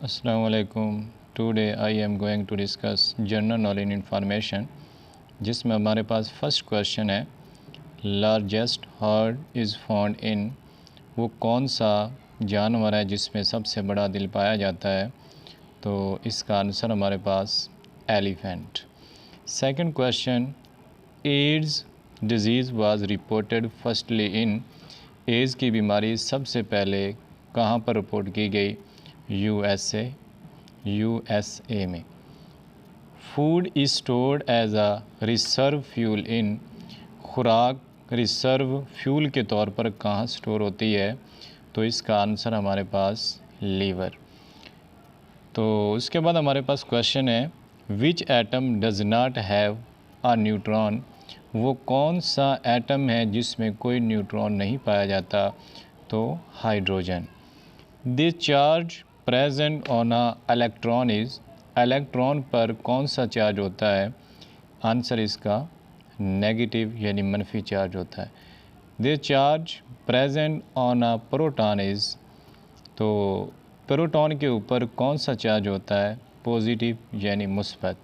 अस्सलामुअलैकुम। Today I am going to discuss general knowledge information, जिसमें हमारे पास फर्स्ट क्वेश्चन है, largest heart is found in, वो कौन सा जानवर है जिसमें सबसे बड़ा दिल पाया जाता है? तो इसका आंसर हमारे पास elephant. Second question, AIDS disease was reported firstly in, AIDS की बीमारी सबसे पहले कहाँ पर रिपोर्ट की गई? यूएसए में। Food is stored as a reserve fuel in, खुराक रिजर्व फ्यूल के तौर पर कहाँ स्टोर होती है? तो इसका आंसर हमारे पास लीवर। तो उसके बाद हमारे पास क्वेश्चन है, which atom does not have a neutron, वो कौन सा एटम है जिसमें कोई न्यूट्रॉन नहीं पाया जाता? तो hydrogen. The charge present on a electron is, electron पर कौन सा चार्ज होता है? आंसर इसका नेगेटिव यानी मनफी चार्ज होता है। The charge present on a proton is, तो प्रोटॉन के ऊपर कौन सा चार्ज होता है? पॉजिटिव यानी मुस्बत।